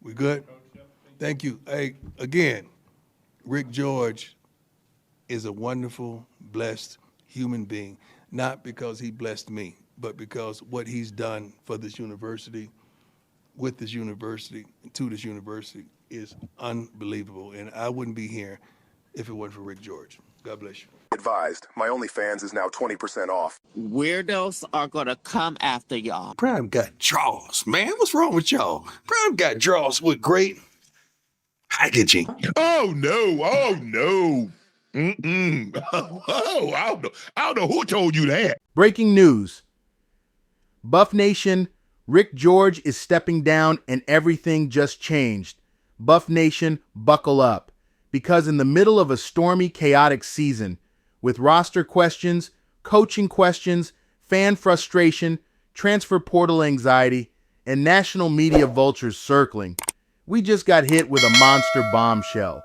We good? Thank you. Hey, again, Rick George is a wonderful, blessed human being, not because he blessed me, but because what he's done for this university, with this university, to this university is unbelievable. And I wouldn't be here if it wasn't for Rick George. God bless you. Advised, my OnlyFans is now 20% off. Weirdos are gonna come after y'all. Prime got draws, man. What's wrong with y'all? Prime got draws with great packaging. Oh no! Oh no! Mm-mm. Oh, I don't know who told you that. Breaking news. Buff Nation, Rick George is stepping down and everything just changed. Buff Nation, buckle up. Because in the middle of a stormy, chaotic season, with roster questions, coaching questions, fan frustration, transfer portal anxiety, and national media vultures circling, we just got hit with a monster bombshell.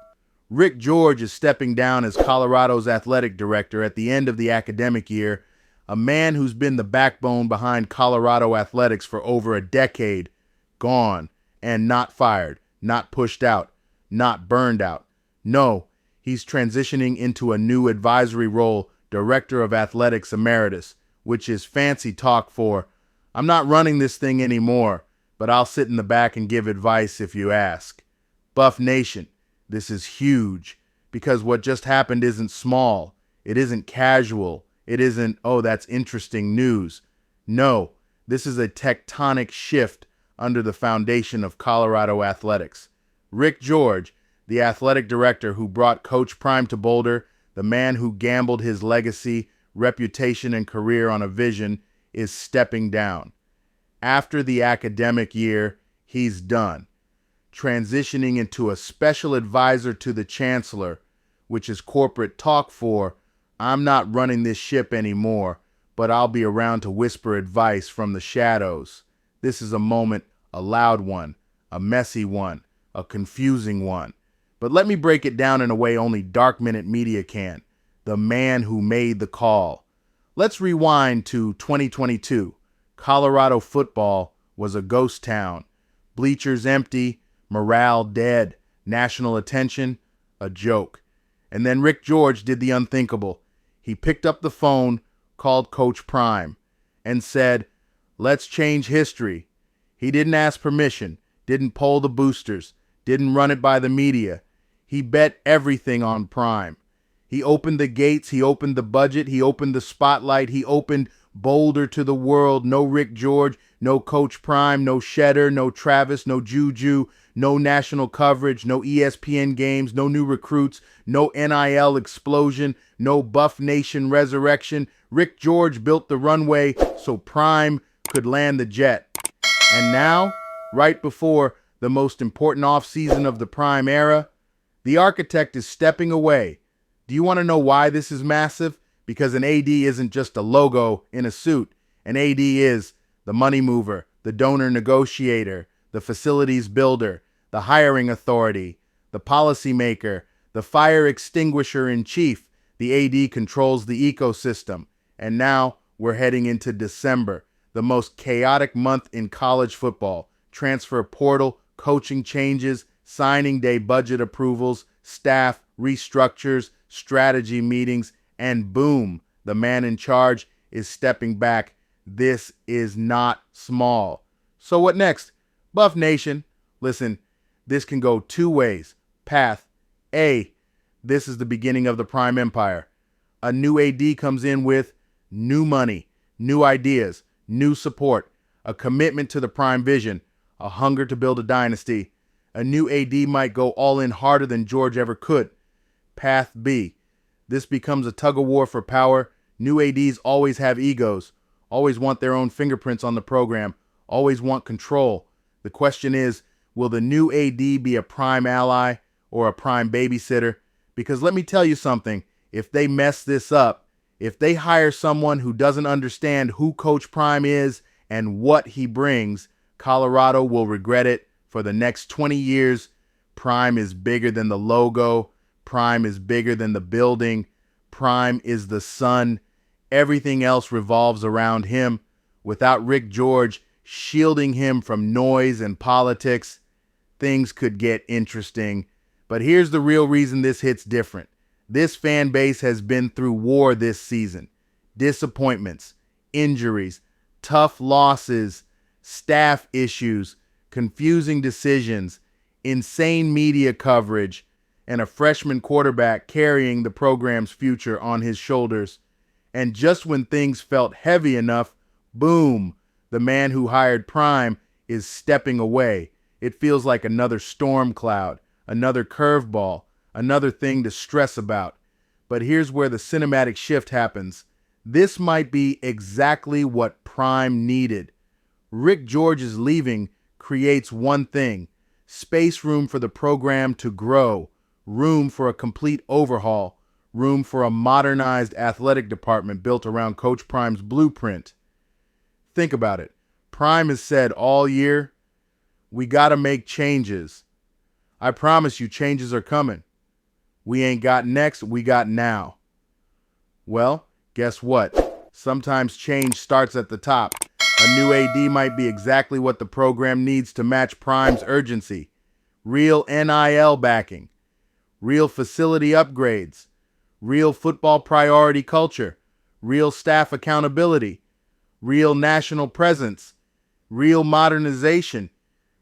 Rick George is stepping down as Colorado's athletic director at the end of the academic year, a man who's been the backbone behind Colorado athletics for over a decade, gone, and not fired, not pushed out, not burned out. No, he's transitioning into a new advisory role, Director of Athletics Emeritus, which is fancy talk for, I'm not running this thing anymore, but I'll sit in the back and give advice if you ask. Buff Nation, this is huge, because what just happened isn't small, it isn't casual, it isn't, oh, that's interesting news. No, this is a tectonic shift under the foundation of Colorado athletics. Rick George, the athletic director who brought Coach Prime to Boulder, the man who gambled his legacy, reputation, and career on a vision, is stepping down. After the academic year, he's done, transitioning into a special advisor to the Chancellor, which is corporate talk for, I'm not running this ship anymore, but I'll be around to whisper advice from the shadows. This is a moment, a loud one, a messy one, a confusing one. But let me break it down in a way only Dark Minute Media can. The man who made the call. Let's rewind to 2022. Colorado football was a ghost town. Bleachers empty, morale dead, national attention, a joke. And then Rick George did the unthinkable. He picked up the phone, called Coach Prime, and said, let's change history. He didn't ask permission, didn't poll the boosters, didn't run it by the media. He bet everything on Prime. He opened the gates, he opened the budget, he opened the spotlight, he opened Boulder to the world. No Rick George, no Coach Prime, no Shedder, no Travis, no Juju, no national coverage, no ESPN games, no new recruits, no NIL explosion, no Buff Nation resurrection. Rick George built the runway so Prime could land the jet. And now, right before the most important offseason of the Prime era, the architect is stepping away. Do you want to know why this is massive? Because an AD isn't just a logo in a suit. An AD is the money mover, the donor negotiator, the facilities builder, the hiring authority, the policymaker, the fire extinguisher in chief. The AD controls the ecosystem. And now we're heading into December, the most chaotic month in college football. Transfer portal, coaching changes, signing day budget approvals, staff restructures, strategy meetings, and boom, the man in charge is stepping back. This is not small. So what next? Buff Nation, listen, this can go two ways. Path A, this is the beginning of the Prime Empire. A new AD comes in with new money, new ideas, new support, a commitment to the Prime vision, a hunger to build a dynasty. A new AD might go all in harder than George ever could. Path B, this becomes a tug of war for power. New ADs always have egos, always want their own fingerprints on the program, always want control. The question is, will the new AD be a Prime ally or a Prime babysitter? Because let me tell you something, if they mess this up, if they hire someone who doesn't understand who Coach Prime is and what he brings, Colorado will regret it for the next 20 years. Prime is bigger than the logo. Prime is bigger than the building. Prime is the sun. Everything else revolves around him. Without Rick George shielding him from noise and politics, things could get interesting. But here's the real reason this hits different. This fan base has been through war this season. Disappointments, injuries, tough losses, staff issues, confusing decisions, insane media coverage, and a freshman quarterback carrying the program's future on his shoulders. And just when things felt heavy enough, boom, the man who hired Prime is stepping away. It feels like another storm cloud, another curveball, another thing to stress about. But here's where the cinematic shift happens. This might be exactly what Prime needed. Rick George's leaving creates one thing: space room for the program to grow, room for a complete overhaul, room for a modernized athletic department built around Coach Prime's blueprint. Think about it. Prime has said all year, we got to make changes. I promise you, changes are coming. We ain't got next, we got now. Well, guess what? Sometimes change starts at the top. A new AD might be exactly what the program needs to match Prime's urgency. Real NIL backing, real facility upgrades, real football priority culture, real staff accountability, real national presence, real modernization.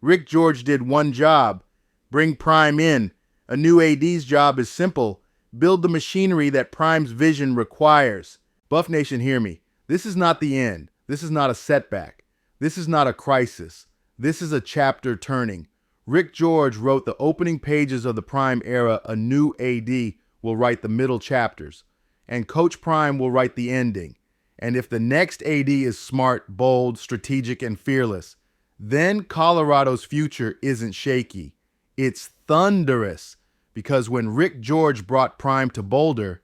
Rick George did one job: bring Prime in. A new AD's job is simple: build the machinery that Prime's vision requires. Buff Nation, hear me. This is not the end. This is not a setback. This is not a crisis. This is a chapter turning. Rick George wrote the opening pages of the Prime era. A new AD will write the middle chapters, and Coach Prime will write the ending. And if the next AD is smart, bold, strategic, and fearless, then Colorado's future isn't shaky. It's thunderous. Because when Rick George brought Prime to Boulder,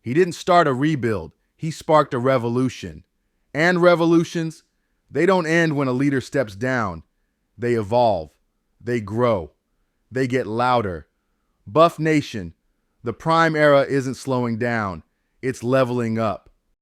he didn't start a rebuild. He sparked a revolution. And revolutions, they don't end when a leader steps down. They evolve. They grow. They get louder. Buff Nation, the Prime era isn't slowing down. It's leveling up.